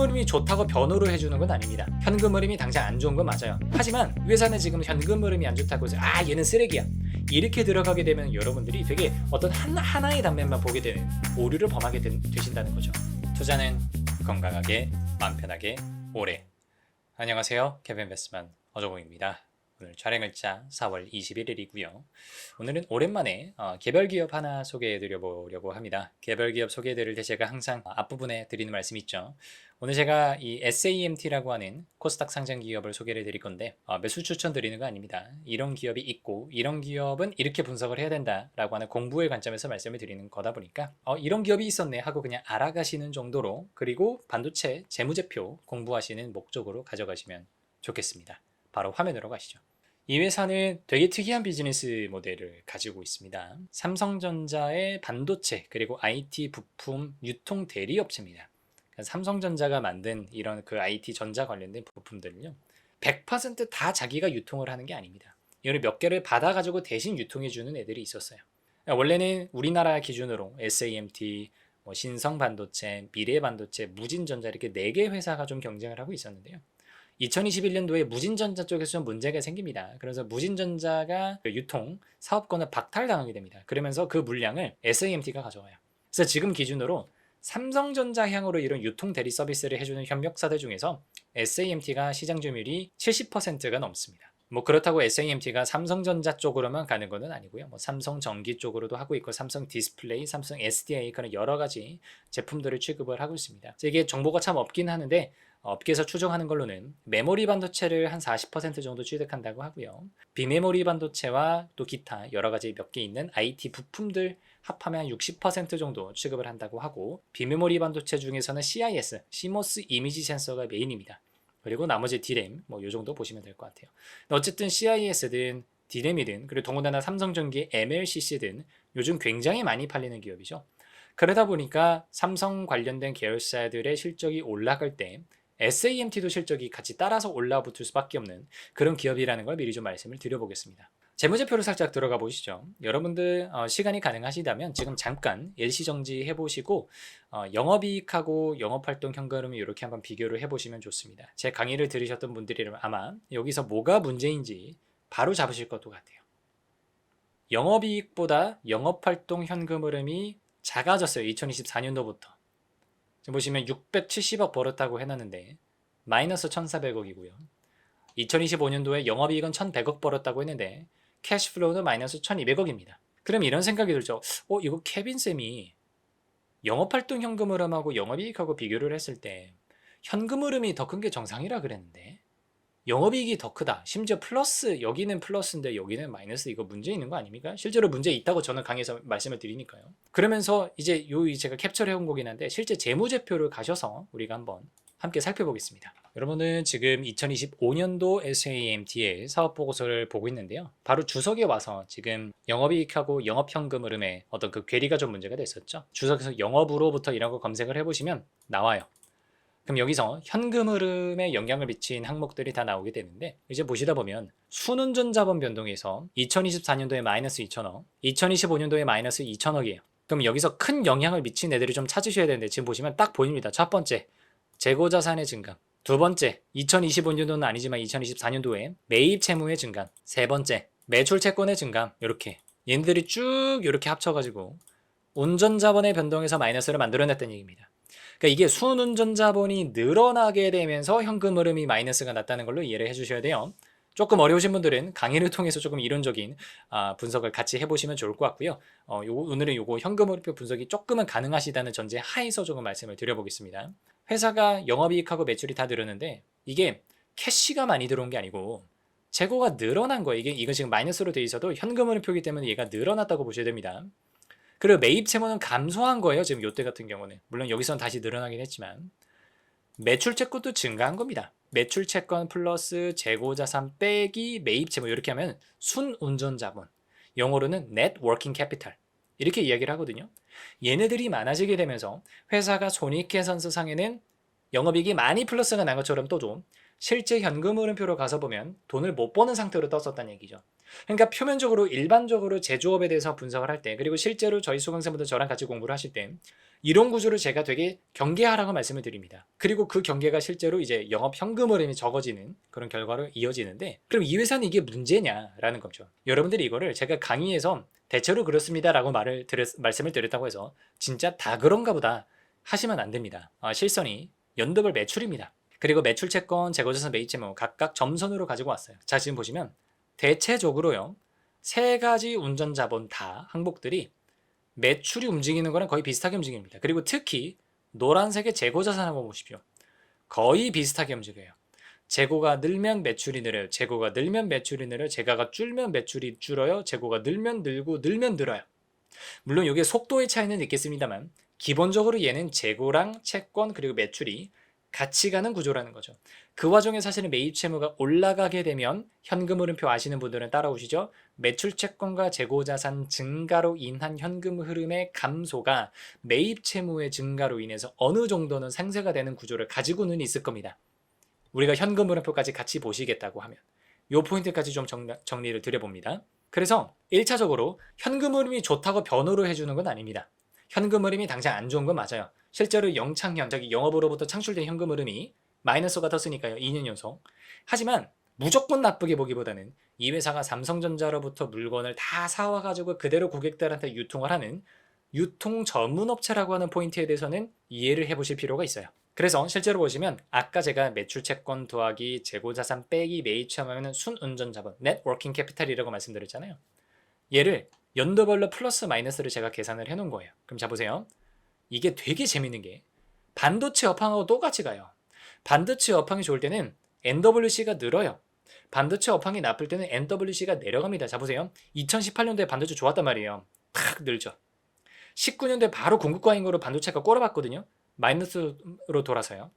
흐름이 좋다고 변호를 해주는 건 아닙니다. 현금 흐름이 당장 안 좋은 건 맞아요. 하지만 회사는 지금 현금 흐름이 안 좋다고 해서 얘는 쓰레기야, 이렇게 들어가게 되면 여러분들이 되게 어떤 하나의 단면만 보게 되는 오류를 범하게 되신다는 거죠. 투자는 건강하게, 마음 편하게, 오래. 안녕하세요, 케빈 베스만 어조공입니다. 오늘 촬영일자 4월 21일이고요. 오늘은 오랜만에 개별 기업 하나 소개해 드려보려고 합니다. 개별 기업 소개해 드릴 때 제가 항상 앞부분에 드리는 말씀이 있죠. 오늘 제가 이 SAMT라고 하는 코스닥 상장 기업을 소개를 드릴 건데 매수 추천 드리는 거 아닙니다. 이런 기업이 있고 이런 기업은 이렇게 분석을 해야 된다라고 하는 공부의 관점에서 말씀을 드리는 거다 보니까 이런 기업이 있었네 하고 그냥 알아가시는 정도로, 그리고 반도체 재무제표 공부하시는 목적으로 가져가시면 좋겠습니다. 바로 화면으로 가시죠. 이 회사는 되게 특이한 비즈니스 모델을 가지고 있습니다. 삼성전자의 반도체 그리고 IT 부품 유통 대리업체입니다. 삼성전자가 만든 이런 그 IT 전자 관련된 부품들은요, 100% 자기가 유통을 하는 게 아닙니다. 이걸 몇 개를 받아가지고 대신 유통해주는 애들이 있었어요. 원래는 우리나라 기준으로 SAMT, 신성반도체, 미래반도체, 무진전자 이렇게 4개 회사가 좀 경쟁을 하고 있었는데요. 2021년도에 무진전자 쪽에서 좀 문제가 생깁니다. 그래서 무진전자가 유통 사업권을 박탈당하게 됩니다. 그러면서 그 물량을 SAMT가 가져와요. 그래서 지금 기준으로 삼성전자 향으로 이런 유통 대리 서비스를 해주는 협력사들 중에서 SAMT가 시장 점유율이 70%가 넘습니다. 그렇다고 SAMT가 삼성전자 쪽으로만 가는 것은 아니고요. 삼성전기 쪽으로도 하고 있고, 삼성 디스플레이, 삼성 SDI 그런 여러 가지 제품들을 취급을 하고 있습니다. 이게 정보가 참 없긴 하는데 업계에서 추정하는 걸로는 메모리 반도체를 한 40% 정도 취득한다고 하고요. 비메모리 반도체와 또 기타 여러 가지 몇 개 있는 IT 부품들 합하면 60% 정도 취급을 한다고 하고, 비메모리 반도체 중에서는 CIS, CMOS 이미지 센서가 메인입니다. 그리고 나머지 D램 요 정도 보시면 될 것 같아요. 어쨌든 CIS든 D램이든 그리고 더군다나 삼성전기 MLCC든 요즘 굉장히 많이 팔리는 기업이죠. 그러다 보니까 삼성 관련된 계열사들의 실적이 올라갈 때 SAMT도 실적이 같이 따라서 올라붙을 수밖에 없는 그런 기업이라는 걸 미리 좀 말씀을 드려보겠습니다. 재무제표를 살짝 들어가 보시죠. 여러분들 시간이 가능하시다면 지금 잠깐 일시정지 해보시고 영업이익하고 영업활동 현금흐름을 이렇게 한번 비교를 해보시면 좋습니다. 제 강의를 들으셨던 분들이라면 아마 여기서 뭐가 문제인지 바로 잡으실 것도 같아요. 영업이익보다 영업활동 현금흐름이 작아졌어요. 2024년도부터. 지금 보시면 670억 벌었다고 해놨는데 마이너스 1,400억이고요. 2025년도에 영업이익은 1,100억 벌었다고 했는데 캐시플로우는 마이너스 1,200억입니다. 그럼 이런 생각이 들죠. 이거 케빈쌤이 영업활동 현금 흐름하고 영업이익하고 비교를 했을 때 현금 흐름이 더 큰 게 정상이라 그랬는데 영업이익이 더 크다. 심지어 플러스, 여기는 플러스인데 여기는 마이너스, 이거 문제 있는 거 아닙니까? 실제로 문제 있다고 저는 강의에서 말씀을 드리니까요. 그러면서 이제 제가 캡처를 해온 거긴 한데 실제 재무제표를 가셔서 우리가 한번 함께 살펴보겠습니다. 여러분은 지금 2025년도 SAMT의 사업보고서를 보고 있는데요. 바로 주석에 와서 지금 영업이익하고 영업현금 흐름에 어떤 그 괴리가 좀 문제가 됐었죠. 주석에서 영업으로부터 이런 거 검색을 해보시면 나와요. 그럼 여기서 현금 흐름에 영향을 미친 항목들이 다 나오게 되는데, 이제 보시다 보면 순운전자본 변동에서 2024년도에 마이너스 2천억, 2025년도에 마이너스 2천억이에요. 그럼 여기서 큰 영향을 미친 애들을 좀 찾으셔야 되는데 지금 보시면 딱 보입니다. 첫 번째, 재고자산의 증감. 두 번째, 2025년도는 아니지만 2024년도에 매입 채무의 증감. 세 번째, 매출 채권의 증감. 이렇게 얘네들이 쭉 이렇게 합쳐가지고 운전자본의 변동에서 마이너스를 만들어냈다는 얘기입니다. 그러니까 이게 순운전자본이 늘어나게 되면서 현금 흐름이 마이너스가 났다는 걸로 이해를 해주셔야 돼요. 조금 어려우신 분들은 강의를 통해서 조금 이론적인 분석을 같이 해보시면 좋을 것 같고요. 오늘은 요거 현금 흐름표 분석이 조금은 가능하시다는 전제 하에서 조금 말씀을 드려보겠습니다. 회사가 영업이익하고 매출이 다 늘었는데 이게 캐시가 많이 들어온 게 아니고 재고가 늘어난 거예요. 이건 지금 마이너스로 돼 있어도 현금 흐름표이기 때문에 얘가 늘어났다고 보셔야 됩니다. 그리고 매입 채무는 감소한 거예요. 지금 요때 같은 경우는. 물론 여기서는 다시 늘어나긴 했지만 매출 채권도 증가한 겁니다. 매출 채권 플러스 재고자산 빼기 매입 채무, 이렇게 하면 순운전자본, 영어로는 net working capital 이렇게 이야기를 하거든요. 얘네들이 많아지게 되면서 회사가 손익계산서상에는 영업이익이 많이 플러스가 난 것처럼 떠도 실제 현금 흐름표로 가서 보면 돈을 못 버는 상태로 떴었다는 얘기죠. 그러니까 표면적으로 일반적으로 제조업에 대해서 분석을 할 때, 그리고 실제로 저희 수강생분들 저랑 같이 공부를 하실 때 이런 구조를 제가 되게 경계하라고 말씀을 드립니다. 그리고 그 경계가 실제로 이제 영업 현금 흐름이 적어지는 그런 결과로 이어지는데, 그럼 이 회사는 이게 문제냐라는 거죠. 여러분들이 이거를 제가 강의에서 대체로 그렇습니다라고 말씀을 드렸다고 해서 진짜 다 그런가 보다 하시면 안 됩니다. 실선이 연도별 매출입니다. 그리고 매출 채권, 재고자산 매입 채무 각각 점선으로 가지고 왔어요. 자, 지금 보시면 대체적으로요, 세 가지 운전자본 다 항목들이 매출이 움직이는 거랑 거의 비슷하게 움직입니다. 그리고 특히 노란색의 재고자산 한번 보십시오. 거의 비슷하게 움직여요. 재고가 늘면 매출이 늘어요. 재고가 늘면 매출이 늘어요. 재고가 줄면 매출이 줄어요. 재고가 늘면 늘고 늘면 늘어요. 물론 이게 속도의 차이는 있겠습니다만 기본적으로 얘는 재고랑 채권 그리고 매출이 같이 가는 구조라는 거죠. 그 와중에 사실은 매입 채무가 올라가게 되면 현금 흐름표 아시는 분들은 따라오시죠. 매출 채권과 재고 자산 증가로 인한 현금 흐름의 감소가 매입 채무의 증가로 인해서 어느 정도는 상쇄가 되는 구조를 가지고는 있을 겁니다. 우리가 현금 흐름표까지 같이 보시겠다고 하면 이 포인트까지 좀 정리를 드려봅니다. 그래서 1차적으로 현금 흐름이 좋다고 변호를 해주는 건 아닙니다. 현금 흐름이 당장 안 좋은 건 맞아요. 실제로 영업으로부터 창출된 현금 흐름이 마이너스가 떴으니까요. 2년 연속. 하지만 무조건 나쁘게 보기보다는 이 회사가 삼성전자로부터 물건을 다 사와가지고 그대로 고객들한테 유통을 하는 유통 전문업체라고 하는 포인트에 대해서는 이해를 해보실 필요가 있어요. 그래서 실제로 보시면 아까 제가 매출채권 더하기 재고자산 빼기 매입채무하면 순운전자본 넷워킹 캐피탈이라고 말씀드렸잖아요. 얘를 연도별로 플러스 마이너스를 제가 계산을 해놓은 거예요. 그럼 자 보세요. 이게 되게 재밌는 게 반도체 업황하고 똑같이 가요. 반도체 업황이 좋을 때는 NWC가 늘어요. 반도체 업황이 나쁠 때는 NWC가 내려갑니다. 자 보세요. 2018년도에 반도체 좋았단 말이에요. 탁 늘죠. 19년도에 바로 공급과잉으로 반도체가 꼬라봤거든요. 마이너스로 돌아서요.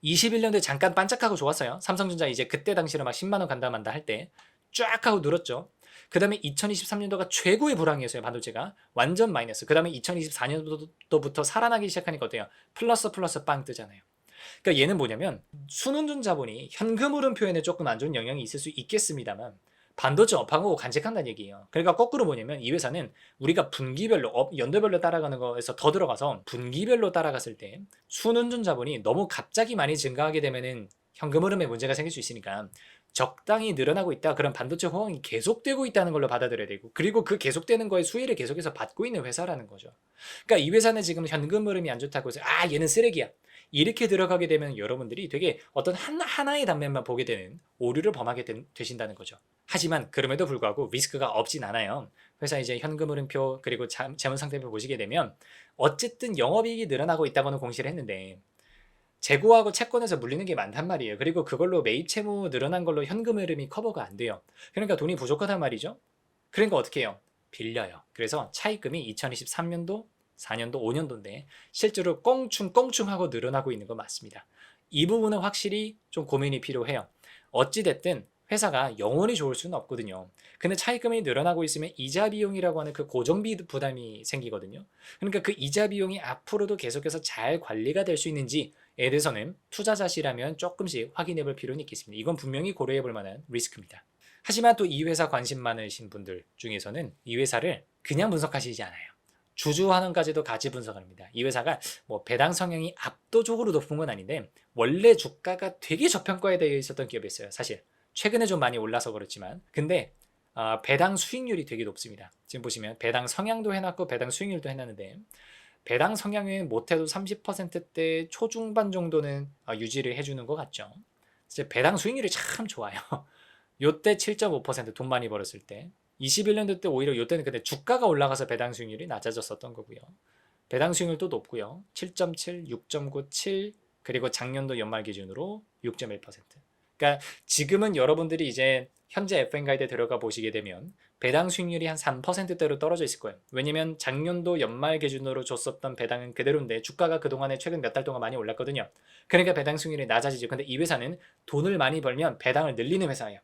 21년도에 잠깐 반짝하고 좋았어요. 삼성전자 이제 그때 당시로 막 10만원 간다 만다 할 때 쫙 하고 늘었죠. 그 다음에 2023년도가 최고의 불황이었어요. 반도체가 완전 마이너스. 그 다음에 2024년도부터 살아나기 시작하니까 어때요? 플러스 빵 뜨잖아요. 그러니까 얘는 뭐냐면 순운전 자본이 현금 흐름 표현에 조금 안 좋은 영향이 있을 수 있겠습니다만 반도체 업황하고 간직한다는 얘기예요. 그러니까 거꾸로 뭐냐면 이 회사는 우리가 분기별로 연도별로 따라가는 거에서 더 들어가서 분기별로 따라갔을 때 순운전 자본이 너무 갑자기 많이 증가하게 되면은 현금 흐름에 문제가 생길 수 있으니까 적당히 늘어나고 있다. 그럼 반도체 호황이 계속되고 있다는 걸로 받아들여야 되고, 그리고 그 계속되는 거에 수혜를 계속해서 받고 있는 회사라는 거죠. 그러니까 이 회사는 지금 현금 흐름이 안 좋다고 해서 얘는 쓰레기야. 이렇게 들어가게 되면 여러분들이 되게 어떤 하나의 단면만 보게 되는 오류를 범하게 되신다는 거죠. 하지만 그럼에도 불구하고 리스크가 없진 않아요. 회사 이제 현금 흐름표 그리고 재무 상태표 보시게 되면 어쨌든 영업이익이 늘어나고 있다고는 공시를 했는데 재고하고 채권에서 물리는 게 많단 말이에요. 그리고 그걸로 매입 채무 늘어난 걸로 현금 흐름이 커버가 안 돼요. 그러니까 돈이 부족하단 말이죠. 그러니까 어떻게 해요? 빌려요. 그래서 차입금이 2023년도, 4년도, 5년도인데 실제로 껑충하고 늘어나고 있는 건 맞습니다. 이 부분은 확실히 좀 고민이 필요해요. 어찌됐든 회사가 영원히 좋을 수는 없거든요. 근데 차입금이 늘어나고 있으면 이자 비용이라고 하는 그 고정비 부담이 생기거든요. 그러니까 그 이자 비용이 앞으로도 계속해서 잘 관리가 될 수 있는지에 대해서는 투자자시라면 조금씩 확인해 볼 필요는 있겠습니다. 이건 분명히 고려해 볼 만한 리스크입니다. 하지만 또 이 회사 관심 많으신 분들 중에서는 이 회사를 그냥 분석하시지 않아요. 주주환원까지도 같이 분석을 합니다. 이 회사가 뭐 배당 성향이 압도적으로 높은 건 아닌데 원래 주가가 되게 저평가에 되어 있었던 기업이었어요. 사실 최근에 좀 많이 올라서 그렇지만 근데 배당 수익률이 되게 높습니다. 지금 보시면 배당 성향도 해놨고 배당 수익률도 해놨는데 배당 성향은 못해도 30%대 초중반 정도는 유지를 해주는 것 같죠. 이제 배당 수익률이 참 좋아요. 요때 7.5% 돈 많이 벌었을 때 21년도 때 오히려 요때는 근데 주가가 올라가서 배당 수익률이 낮아졌었던 거고요. 배당 수익률도 높고요. 7.7, 6.9, 7 그리고 작년도 연말 기준으로 6.1%. 그러니까 지금은 여러분들이 이제 현재 FN 가이드에 들어가 보시게 되면 배당 수익률이 한 3%대로 떨어져 있을 거예요. 왜냐면 작년도 연말 기준으로 줬었던 배당은 그대로인데 주가가 그동안에 최근 몇 달 동안 많이 올랐거든요. 그러니까 배당 수익률이 낮아지죠. 근데 이 회사는 돈을 많이 벌면 배당을 늘리는 회사예요.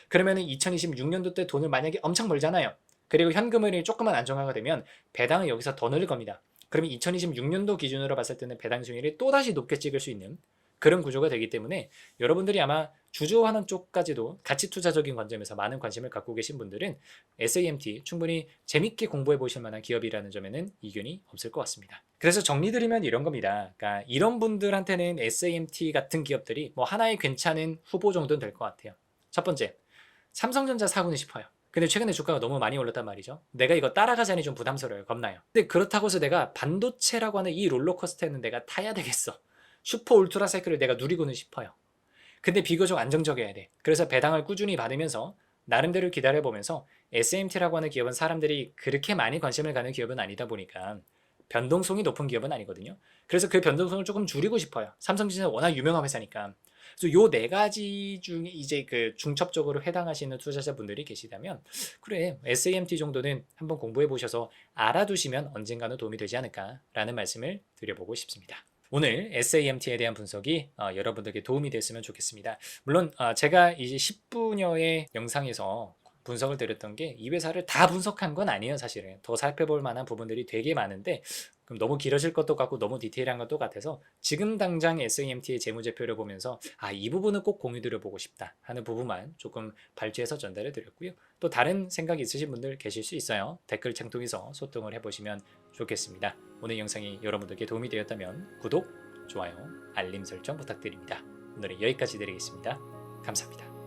그러면은 2026년도 때 돈을 만약에 엄청 벌잖아요. 그리고 현금흐름이 조금만 안정화가 되면 배당은 여기서 더 늘릴 겁니다. 그러면 2026년도 기준으로 봤을 때는 배당 수익률이 또다시 높게 찍을 수 있는 그런 구조가 되기 때문에 여러분들이 아마 주주하는 쪽까지도 가치 투자적인 관점에서 많은 관심을 갖고 계신 분들은 SAMT 충분히 재밌게 공부해 보실 만한 기업이라는 점에는 이견이 없을 것 같습니다. 그래서 정리드리면 이런 겁니다. 그러니까 이런 분들한테는 SAMT 같은 기업들이 뭐 하나의 괜찮은 후보 정도는 될 것 같아요. 첫 번째, 삼성전자 사고는 싶어요. 근데 최근에 주가가 너무 많이 올랐단 말이죠. 내가 이거 따라가자니 좀 부담스러워요. 겁나요. 근데 그렇다고 해서 내가 반도체라고 하는 이 롤러코스터에는 내가 타야 되겠어. 슈퍼 울트라 사이클을 내가 누리고는 싶어요. 근데 비교적 안정적이어야 돼. 그래서 배당을 꾸준히 받으면서 나름대로 기다려보면서 SMT라고 하는 기업은 사람들이 그렇게 많이 관심을 가는 기업은 아니다 보니까 변동성이 높은 기업은 아니거든요. 그래서 그 변동성을 조금 줄이고 싶어요. 삼성전자는 워낙 유명한 회사니까. 그래서 요 네 가지 중에 이제 그 중첩적으로 해당하시는 투자자분들이 계시다면 그래 SAMT 정도는 한번 공부해 보셔서 알아두시면 언젠가는 도움이 되지 않을까라는 말씀을 드려보고 싶습니다. 오늘 SAMT에 대한 분석이 여러분들께 도움이 됐으면 좋겠습니다. 물론 제가 이제 10분여의 영상에서 분석을 드렸던 게 이 회사를 다 분석한 건 아니에요. 사실은 더 살펴볼 만한 부분들이 되게 많은데 그럼 너무 길어질 것도 같고 너무 디테일한 것도 같아서 지금 당장 SAMT의 재무제표를 보면서 이 부분은 꼭 공유드려보고 싶다 하는 부분만 조금 발췌해서 전달해 드렸고요. 또 다른 생각이 있으신 분들 계실 수 있어요. 댓글창 통해서 소통을 해보시면 좋겠습니다. 오늘 영상이 여러분들께 도움이 되었다면 구독, 좋아요, 알림 설정 부탁드립니다. 오늘은 여기까지 드리겠습니다. 감사합니다.